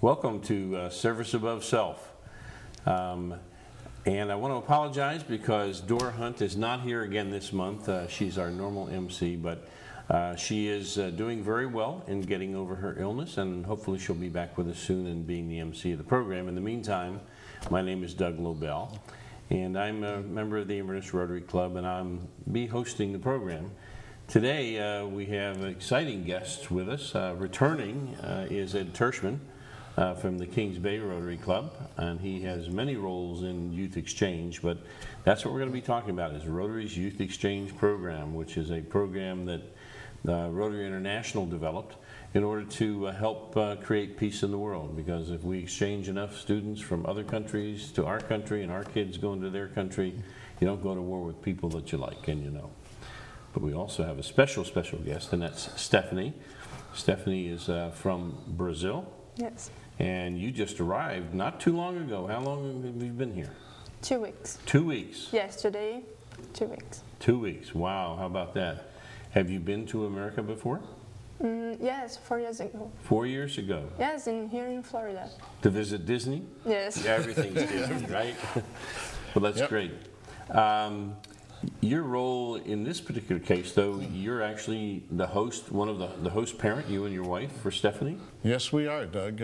Welcome to Service Above Self. And I want to apologize because Dora Hunt is not here again this month. She's our normal MC, but she is doing very well in getting over her illness, and hopefully she'll be back with us soon and being the MC of the program. In the meantime, my name is Doug Lobel, and I'm a member of the Inverness Rotary Club, and I'll be hosting the program. Today we have exciting guests with us. Returning is Ed Tershman, from the Kings Bay Rotary Club, and he has many roles in Youth Exchange, but that's what we're going to be talking about, is Rotary's Youth Exchange program, which is a program that Rotary International developed in order to help create peace in the world, because if we exchange enough students from other countries to our country and our kids go into their country, you don't go to war with people that you like and you know. But we also have a special guest, and that's Stephanie. Stephanie is from Brazil. Yes. And you just arrived not too long ago. How long have you been here? 2 weeks. 2 weeks? Yesterday, 2 weeks. 2 weeks. Wow, how about that? Have you been to America before? Yes, 4 years ago. 4 years ago? Yes, here in Florida. To visit Disney? Yes. Yeah, everything's Disney, right? Well, that's great. Your role in this particular case, though, you're actually the host, one of the host parent, you and your wife, for Stephanie? Yes, we are, Doug.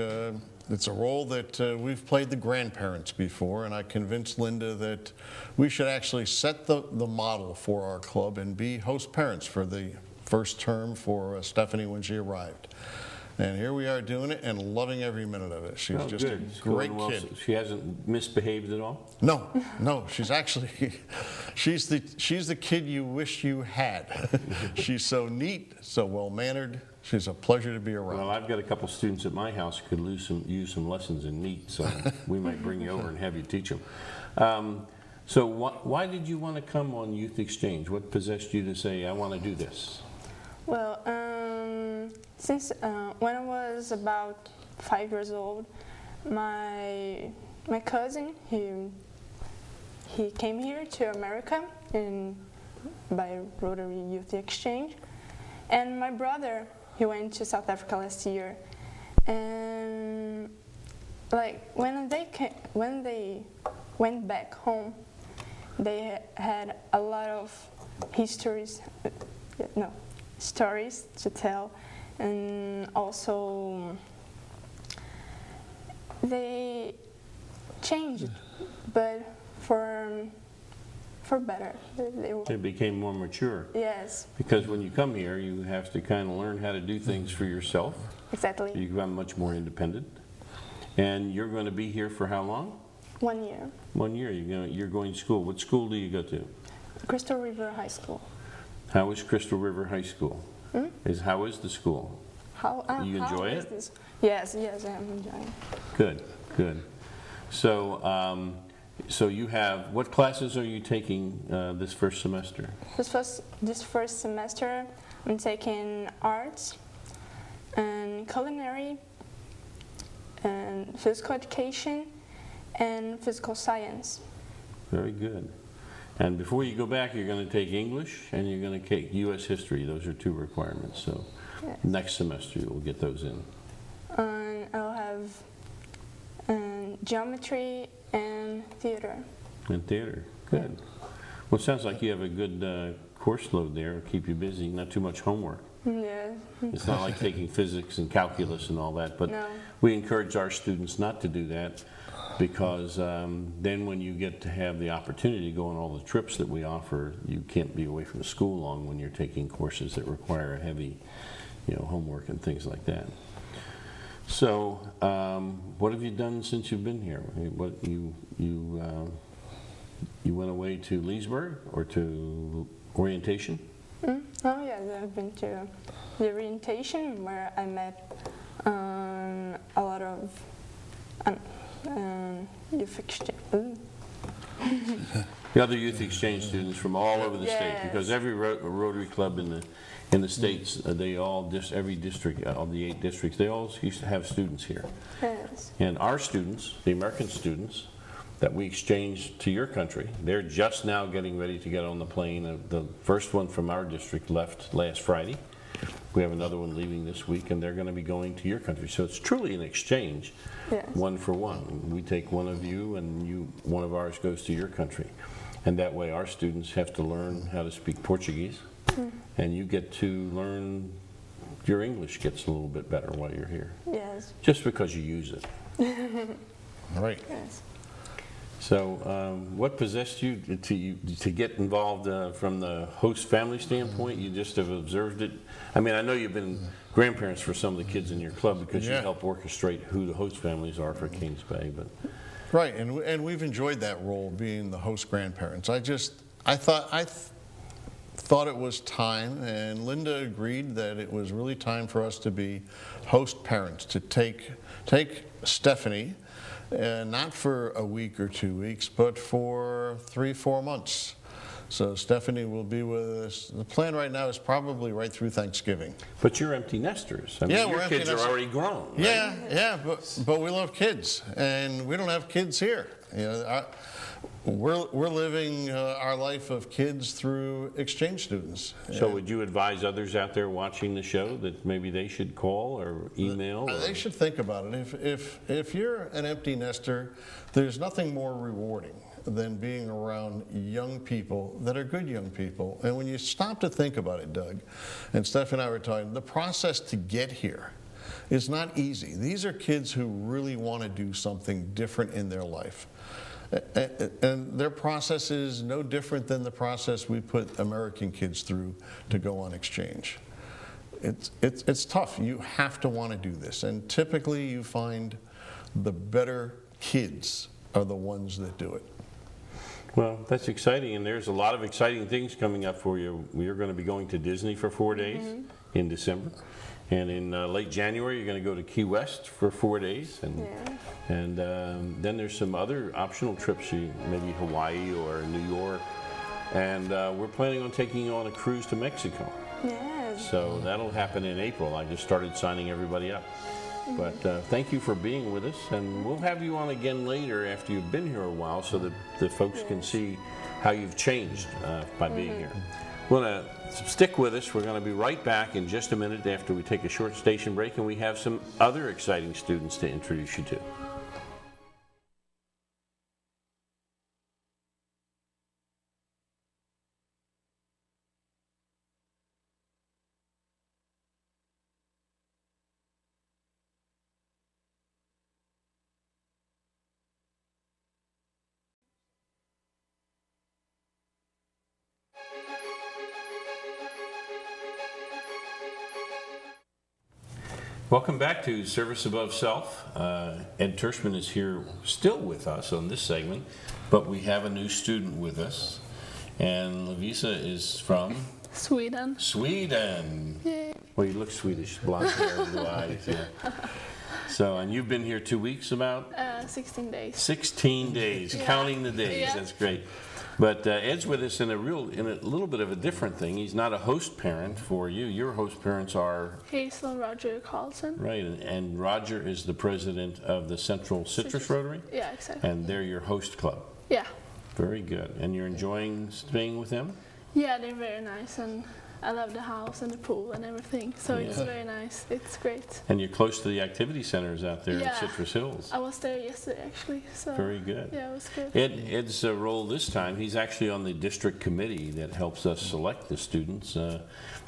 It's a role that we've played the grandparents before, and I convinced Linda that we should actually set the model for our club and be host parents for the first term for Stephanie when she arrived. And here we are doing it and loving every minute of it. She's just good. a great kid. So she hasn't misbehaved at all? No, she's actually, she's the kid you wish you had. She's so neat, so well-mannered. She's a pleasure to be around. Well, I've got a couple students at my house who could use some lessons in neat, so we might bring you over and have you teach them. So why did you want to come on Youth Exchange? What possessed you to say, I want to do this? Well, since when I was about 5 years old, my cousin, he came here to America by Rotary Youth Exchange, and my brother, he went to South Africa last year, and like when they went back home, they had a lot of stories to tell, and also they changed, but for better. They became more mature. Yes. Because when you come here, you have to kind of learn how to do things for yourself. Exactly. You become much more independent. And you're going to be here for how long? 1 year. 1 year. You're going to school. What school do you go to? Crystal River High School. How is Crystal River High School? How is the school? You enjoy it? This? Yes, I am enjoying it. Good. So, so you have, what classes are you taking this first semester? This first semester, I'm taking arts and culinary and physical education and physical science. Very good. And before you go back, you're going to take English and you're going to take U.S. history. Those are 2 requirements. So yes. Next semester you'll get those in. And I'll have geometry and theater. And theater. Good. Well, it sounds like you have a good course load there. It'll keep you busy, not too much homework. Yeah. It's not like taking physics and calculus and all that, but No. we encourage our students not to do that, because then when you get to have the opportunity to go on all the trips that we offer, you can't be away from school long when you're taking courses that require a heavy, homework and things like that. So, what have you done since you've been here? What you went away to Leesburg or to orientation? Oh yeah, I've been to the orientation where I met a lot of youth exchange. The other youth exchange students from all over the state, Yes. because every Rotary Club in the states, they all, every district, all the 8 districts, they all used to have students here. Yes. And our students, the American students that we exchanged to your country, they're just now getting ready to get on the plane. The first one from our district left last Friday. We have another one leaving this week, and they're going to be going to your country. So it's truly an exchange, Yes. one for one. We take one of you, and one of ours goes to your country. And that way our students have to learn how to speak Portuguese, and you get to learn, your English gets a little bit better while you're here, Yes. just because you use it. Right. Yes. So what possessed you to get involved from the host family standpoint? You just have observed it? I mean, I know you've been grandparents for some of the kids in your club because you Yeah. help orchestrate who the host families are for Kings Bay, but Right, and we've enjoyed that role, being the host grandparents. I thought it was time, and Linda agreed that it was really time for us to be host parents, to take Stephanie, not for a week or 2 weeks, but for 3-4 months. So Stephanie will be with us. The plan right now is probably right through Thanksgiving. but you're empty nesters. I mean, Yeah, your we're empty kids are nesters. already grown. Right? Yeah, but we love kids, and we don't have kids here. You know, we're living our life of kids through exchange students. So would you advise others out there watching the show that maybe they should call or email? They should think about it. If you're an empty nester, there's nothing more rewarding than being around young people that are good young people. And when you stop to think about it, Doug, and Steph and I were talking, the process to get here is not easy. These are kids who really want to do something different in their life. And their process is no different than the process we put American kids through to go on exchange. It's tough. You have to want to do this. And typically you find the better kids are the ones that do it. Well, that's exciting, and there's a lot of exciting things coming up for you. We are going to be going to Disney for 4 days in December, and in late January you're going to go to Key West for 4 days, and then there's some other optional trips, maybe Hawaii or New York, and we're planning on taking you on a cruise to Mexico. Yes. So that'll happen in April. I just started signing everybody up. But thank you for being with us, and we'll have you on again later after you've been here a while so that the folks can see how you've changed by being here. We're going to stick with us. We're going to be right back in just a minute after we take a short station break, and we have some other exciting students to introduce you to. Welcome back to Service Above Self. Ed Tershman is here still with us on this segment, but we have a new student with us. And Lovisa is from? Sweden. Sweden. Yay. Well, you look Swedish, blonde hair, blue eyes. Yeah. So, and you've been here 2 weeks about? 16 days. 16 days, counting the days. Yeah. That's great. But Ed's with us in a little bit of a different thing. He's not a host parent for you. Your host parents are? Hazel and Roger Carlson. Right, and Roger is the president of the Central Citrus Rotary? Yeah, exactly. And they're your host club. Yeah. Very good. And you're enjoying staying with them? Yeah, they're very nice, and I love the house and the pool and everything. So it's very nice. It's great. And you're close to the activity centers out there in Yeah. Citrus Hills. I was there yesterday, actually. So Very good. yeah, it was good. Ed's role this time, he's actually on the district committee that helps us select the students, that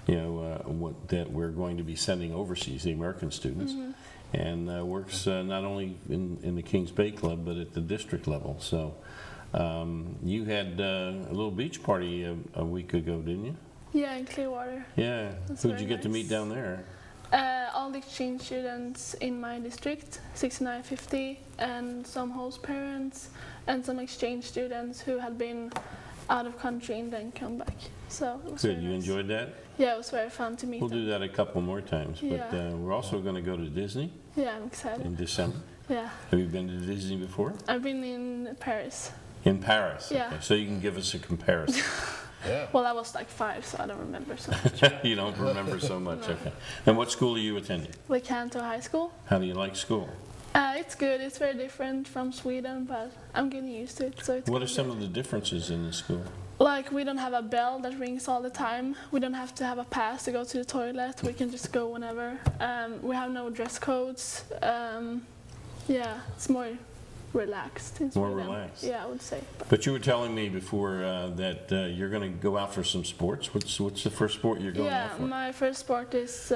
we're going to be sending overseas, the American students, and works not only in the Kings Bay Club, but at the district level. So you had a little beach party a week ago, didn't you? Yeah, in Clearwater. Yeah. That's Who'd very you get to meet nice. down there? All the exchange students in my district, 6950, and some host parents, and some exchange students who had been out of country and then come back. So it was Good. very You nice. enjoyed that? Yeah, it was very fun to meet We'll them. do that a couple more times. But Yeah. we're also going to go to Disney Yeah, I'm excited. in December. Yeah, Have you been to Disney before? I've been in Paris. In Paris? Yeah. Okay, so you can give us a comparison. Yeah. Well, I was like 5, so I don't remember so much. You don't remember so much, No. okay. And what school are you attending? Canto High School. How do you like school? It's good. It's very different from Sweden, but I'm getting used to it. So it's What are good. some of the differences in the school? Like, we don't have a bell that rings all the time. We don't have to have a pass to go to the toilet. We can just go whenever. We have no dress codes. Yeah, it's more relaxed in More Sweden. relaxed. Yeah, I would say. But you were telling me before that you're going to go out for some sports. What's the first sport you're going out for? My first sport is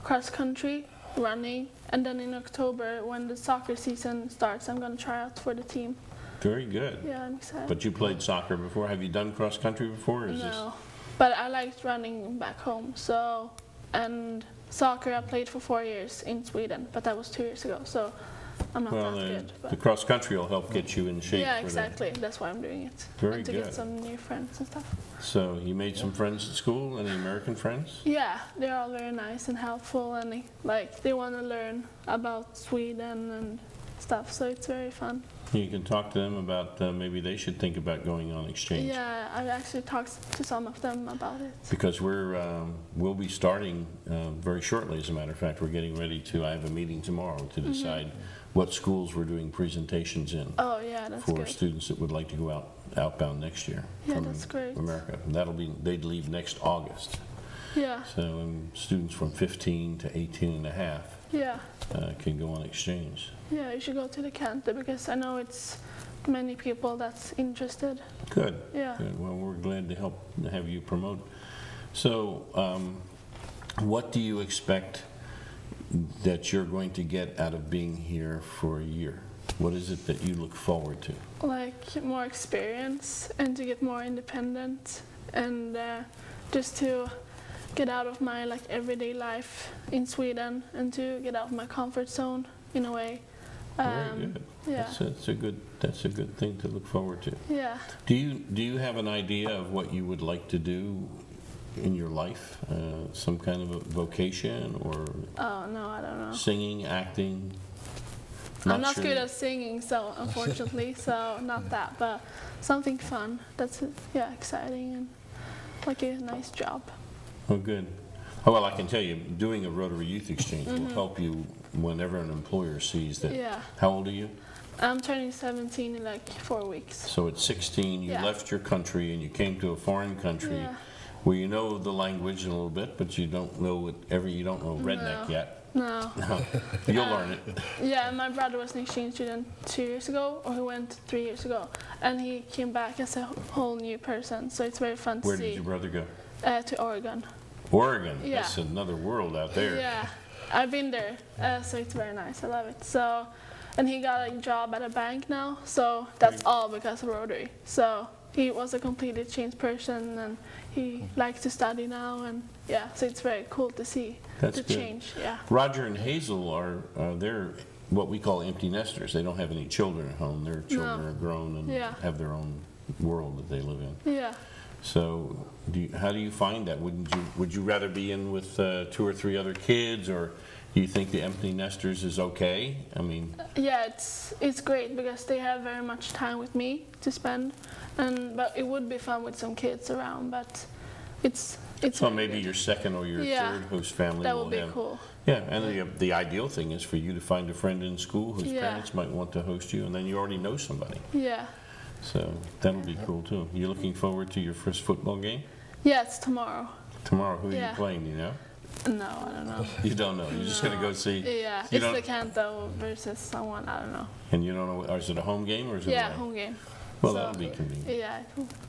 cross country, running, and then in October, when the soccer season starts, I'm going to try out for the team. Very good. Yeah, I'm excited. But you played soccer before. Have you done cross country before? Or is No, but I liked running back home. So, and soccer I played for 4 years in Sweden, but that was 2 years ago. So I'm not Well, that good. the But cross country will help get you in shape. yeah, for exactly. That's why I'm doing it. Very and to good. get some new friends and stuff. So you made some friends at school. Any American friends? Yeah, they're all very nice and helpful, and they want to learn about Sweden and stuff. So it's very fun. You can talk to them about maybe they should think about going on exchange. Yeah, I've actually talked to some of them about it. Because we'll be starting very shortly. As a matter of fact, we're getting ready to. I have a meeting tomorrow to Mm-hmm. decide what schools we're doing presentations in Oh yeah, that's for good. students that would like to go outbound next year Yeah, from that's great. America. They'd leave next August. Yeah, So students from 15 to 18 and a half yeah. can go on exchange. Yeah, you should go to the Cantor because I know it's many people that's interested. Good. Yeah. Good. Well, we're glad to help have you promote. So, what do you expect that you're going to get out of being here for a year? What is it that you look forward to? Like more experience and to get more independent and just to get out of my everyday life in Sweden and to get out of my comfort zone in a way. Very good. Yeah. That's a good thing to look forward to. Yeah. Do you have an idea of what you would like to do in your life? Some kind of a vocation or Oh no, I don't know. singing, acting? I'm not sure. good at singing, so unfortunately, so not that, but something fun. That's exciting and like a nice job. Oh, good. Oh, well, I can tell you, doing a Rotary Youth Exchange Mm-hmm. will help you whenever an employer sees that. Yeah. How old are you? I'm turning 17 in 4 weeks. So at 16, you Yeah. left your country and you came to a foreign country Yeah. where you know the language a little bit, but you don't know redneck No. yet. No. You'll learn it. Yeah, my brother was an exchange student 2 years ago, or he went 3 years ago, and he came back as a whole new person. So it's very fun to Where see. did your brother go? To Oregon. Oregon. Yeah. That's another world out there. Yeah, I've been there, so it's very nice. I love it. So, and he got a job at a bank now. So that's all because of Rotary. So he was a completely changed person, and he likes to study now. And yeah, so it's very cool to see That's the good. change. Yeah. Roger and Hazel they're what we call empty nesters. They don't have any children at home. Their children No. are grown and Yeah. have their own world that they live in. Yeah. So, how do you find that? Would you rather be in with 2 or 3 other kids, or do you think the empty nesters is okay? I mean, Yeah, it's great because they have very much time with me to spend, but it would be fun with some kids around. But it's so very maybe good. your second or your Yeah, third host family That will would be have. cool. Yeah, and the ideal thing is for you to find a friend in school whose Yeah. parents might want to host you, and then you already know somebody. Yeah. So that'll be cool too. You looking forward to your first football game Yeah, it's tomorrow. tomorrow? Who are you Yeah. playing? Do you know? No, I don't know. You don't know. You're just gonna go see. Yeah, You it's don't- the Canto versus someone, I don't know. And you don't know. Or is it a home game or is it? Yeah, away? home game. Well, So, that'll be convenient. Yeah,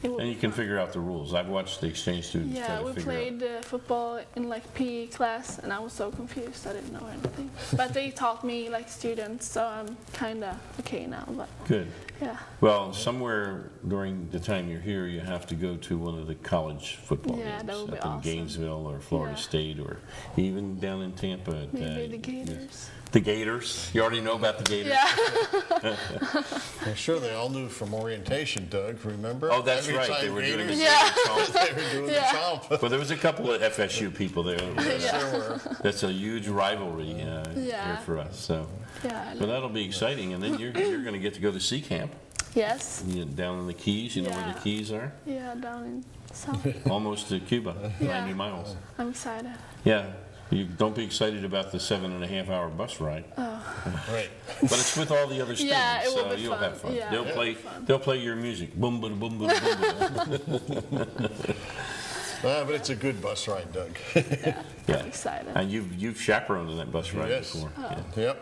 it will And be you can fun. figure out the rules. I've watched the exchange students try Yeah, to we figure out. played football in PE class, and I was so confused. I didn't know anything. But they taught me students, so I'm kind of okay now. But Good. yeah, Well, somewhere during the time you're here, you have to go to one of the college football Yeah, games that would be up in awesome. Gainesville or Florida Yeah. State or even down in Tampa. At, maybe the Gators. The Gators. You already know about the Gators. Yeah, I'm sure they all knew from orientation, Doug, remember? Oh, that's Every right. time They were doing the Gators- Yeah. They were doing Yeah. the chomp. Well, there was a couple of FSU people there. Sure were. That's a huge rivalry here Yeah. for us. So, yeah, but that'll be exciting. And then you're going to get to go to Sea Camp. Yes. Down in the Keys, you know where the Yeah. Keys are? Yeah, down in south. Almost to Cuba, Yeah. 90 miles. I'm excited. Yeah, you don't be excited about the 7.5-hour bus ride, Right. but it's with all the other students, Yeah, it will so be you'll fun. have fun. Yeah, they'll it'll play, be fun. they'll play your music, boom, boom, boom, boom, boom. But it's a good bus ride, Doug. Yeah, Excited. and you've chaperoned in that bus ride Yes. before, yeah. Yep,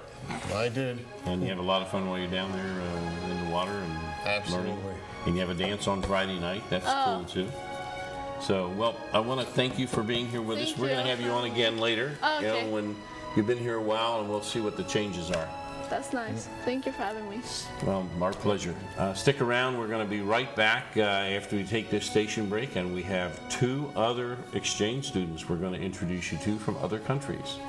I did. And you have a lot of fun while you're down there in the water and Absolutely. learning. And you have a dance on Friday night. That's cool too. So, well, I want to thank you for being here with us. Thank We're going to you. have you on again later. You Okay. know, when you've been here a while, and we'll see what the changes are. That's nice. Thank you for having me. Well, our pleasure. Stick around. We're going to be right back after we take this station break, and we have 2 other exchange students we're going to introduce you to from other countries.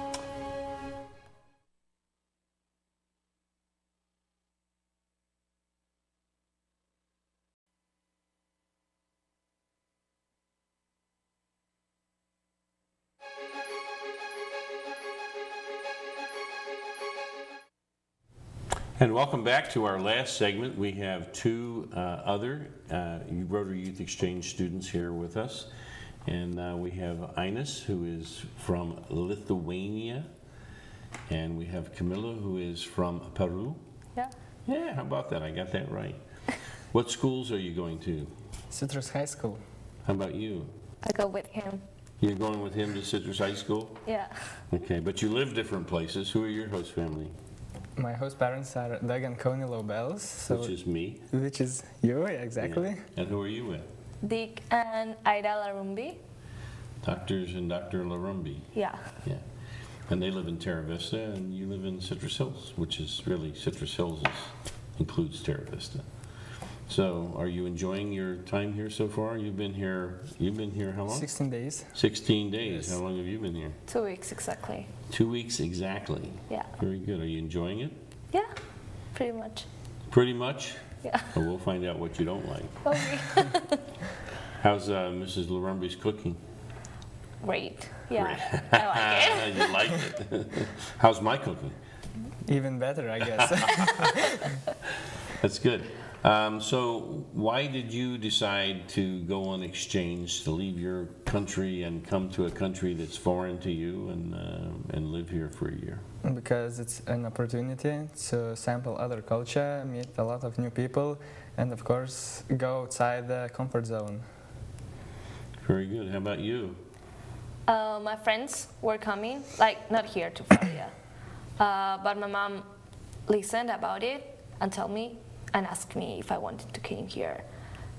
And welcome back to our last segment. We have 2 other Rotary Youth Exchange students here with us. And we have Ines, who is from Lithuania. And we have Camilla, who is from Peru. Yeah. Yeah, how about that? I got that right. What schools are you going to? Citrus High School. How about you? I go with him. You're going with him to Citrus High School? Yeah. Okay, but you live different places. Who are your host family? My host parents are Doug and Connie Lobels, so Which is me. which is you, yeah, exactly. Yeah. And who are you with? Dick and Ida Larumbi. Doctors and Dr. Larumbi. Yeah. Yeah. And they live in Terra Vista, and you live in Citrus Hills, which is really, Citrus Hills includes Terra Vista. So, are you enjoying your time here so far? You've been here how long? 16 days. 16 days. Yes. How long have you been here? 2 weeks exactly. 2 weeks exactly. Yeah. Very good. Are you enjoying it? Yeah. Pretty much. Pretty much? Yeah. Well, we'll find out what you don't like. Okay. How's Mrs. Larumbi's cooking? Great. Yeah. I like it. You like it. How's my cooking? Even better, I guess. That's good. So why did you decide to go on exchange, to leave your country and come to a country that's foreign to you and live here for a year? Because it's an opportunity to sample other culture, meet a lot of new people, and of course go outside the comfort zone. Very good. How about you? My friends were coming, like not here to Florida, but my mom listened about it and told me and asked me if I wanted to come here.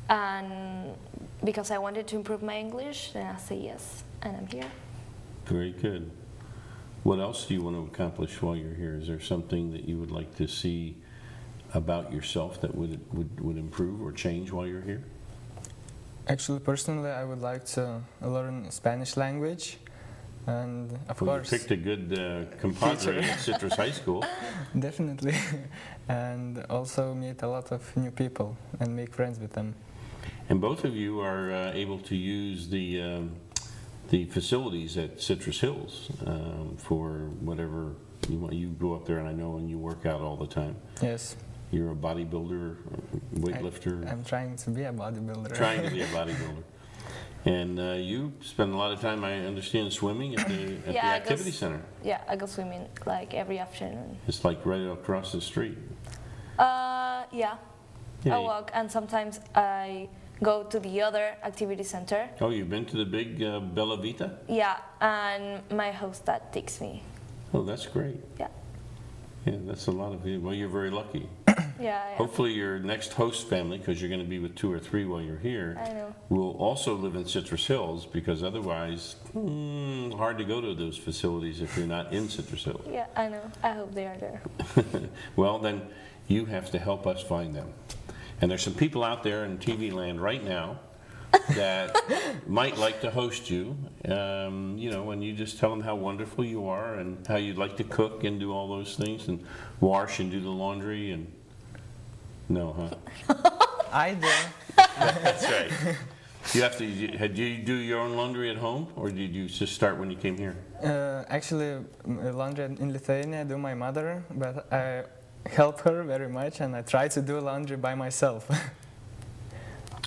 And because I wanted to improve my English, then I said yes, and I'm here. Very good. What else do you want to accomplish while you're here? Is there something that you would like to see about yourself that would improve or change while you're here? Actually, personally, I would like to learn Spanish language, and of Well, course, you picked a good compadre at Citrus High School. definitely, and also meet a lot of new people and make friends with them. And both of you are able to use the facilities at Citrus Hills for whatever you want. You go up there, and I know, and you work out all the time. Yes, You're a bodybuilder, weightlifter, I'm trying to be a bodybuilder. trying to be a bodybuilder. And you spend a lot of time, I understand, swimming at the Yeah, I activity go center. Yeah, I go swimming like every afternoon. It's like right across the street. Yeah. Yeah, I walk, and sometimes I go to the other activity center. Oh, you've been to the big Bella Vita? Yeah, and my host dad takes me. Oh, that's great. Yeah. Yeah, that's a lot of you. Well, you're very lucky. Yeah. Hopefully your next host family, because you're going to be with 2 or 3 while you're here, I know. will also live in Citrus Hills, because otherwise, hard to go to those facilities if you're not in Citrus Hills. Yeah, I know. I hope they are there. Well, then you have to help us find them. And there's some people out there in TV land right now that might like to host you. You know, and you just tell them how wonderful you are and how you'd like to cook and do all those things and wash and do the laundry and... No, huh? I do. That's right. You have to. Do you do your own laundry at home, or did you just start when you came here? Actually, laundry in Lithuania I do my mother, but I help her very much, and I try to do laundry by myself.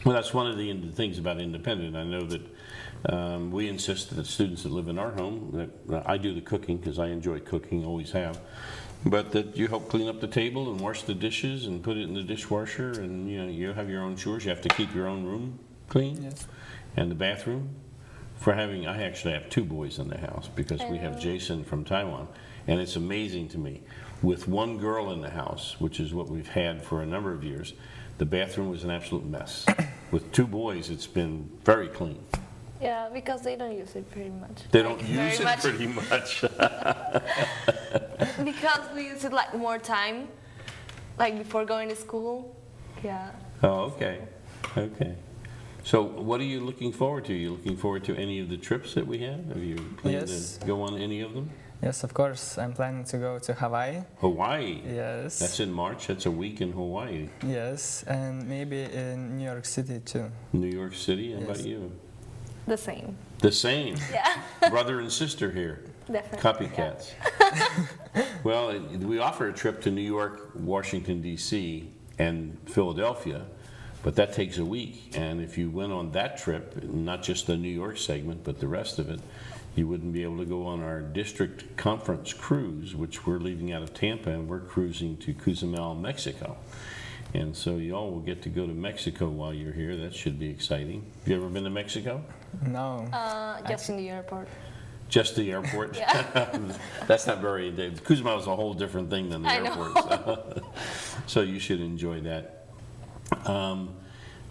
Well, that's one of the things about independent. I know that we insist that students that live in our home, that I do the cooking because I enjoy cooking, always have, but that you help clean up the table and wash the dishes and put it in the dishwasher, and you have your own chores. You have to keep your own room clean, Yes. and the bathroom. I actually have 2 boys in the house because we have Jason from Taiwan, and it's amazing to me. With 1 girl in the house, which is what we've had for a number of years, the bathroom was an absolute mess. With 2 boys, it's been very clean. Yeah, because they don't use it very much. They don't Like, very use it much. pretty much. Because we use it like more time, like before going to school. Yeah. Oh, okay. Okay. So what are you looking forward to? Are you looking forward to any of the trips that we have? Have you planned Yes. to go on any of them? Yes, of course. I'm planning to go to Hawaii. Hawaii. Yes. That's in March. That's a week in Hawaii. Yes, and maybe in New York City too. New York City. How about Yes. you? The same. The same. Yeah. Brother and sister here. Definitely. Copycats. Well, we offer a trip to New York, Washington, D.C., and Philadelphia, but that takes a week. And if you went on that trip, not just the New York segment, but the rest of it, you wouldn't be able to go on our district conference cruise, which we're leaving out of Tampa, and we're cruising to Cozumel, Mexico. And so y'all will get to go to Mexico while you're here. That should be exciting. Have you ever been to Mexico? No. Just in the airport. Just the airport? Yeah. That's not very... Cozumel is a whole different thing than the I know. airport. So you should enjoy that.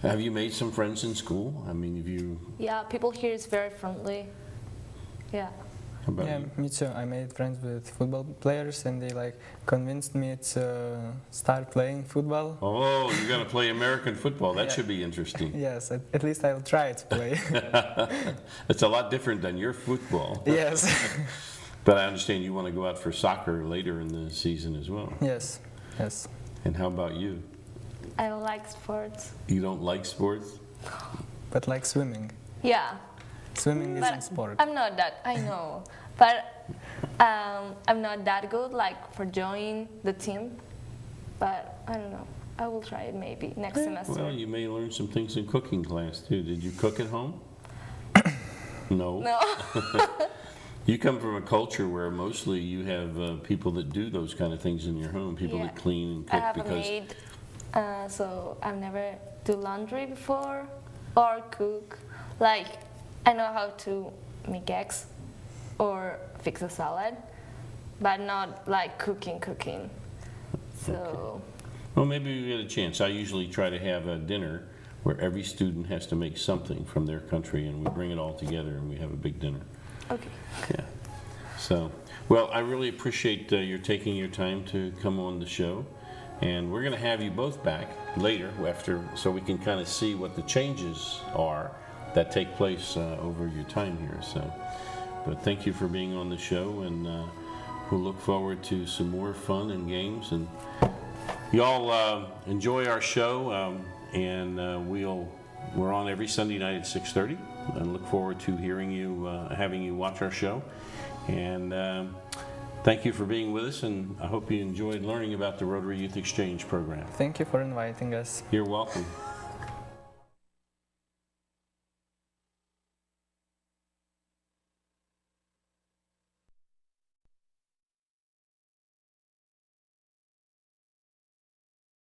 Have you made some friends in school? I mean, have you... Yeah, people here is very friendly. Yeah. How about Yeah, you? me too. I made friends with football players, and they convinced me to start playing football. Oh, you're going to play American football. That Yeah. should be interesting. Yes, at least I'll try to play. It's a lot different than your football. Yes. But I understand you want to go out for soccer later in the season as well. Yes. Yes. And how about you? I like sports. You don't like sports? But like swimming. Yeah. Swimming But isn't sport. I'm not that, I know. But I'm not that good, like, for joining the team. But I don't know. I will try it maybe next semester. Well, you may learn some things in cooking class too. Did you cook at home? No. No. You come from a culture where mostly you have people that do those kind of things in your home, people Yeah. that clean and I cook have a because maid, so I've never do laundry before or cook. Like, I know how to make eggs or fix a salad, but not like cooking. So, well, maybe we get a chance. I usually try to have a dinner where every student has to make something from their country, and we bring it all together and we have a big dinner. okay. Yeah. So, well, I really appreciate your taking your time to come on the show, and we're going to have you both back later after, so we can kind of see what the changes are that take place over your time here. So, but thank you for being on the show, and we'll look forward to some more fun and games. And y'all enjoy our show, and we're on every Sunday night at 6:30. And look forward to hearing you, having you watch our show. And thank you for being with us, and I hope you enjoyed learning about the Rotary Youth Exchange program. Thank you for inviting us. You're welcome.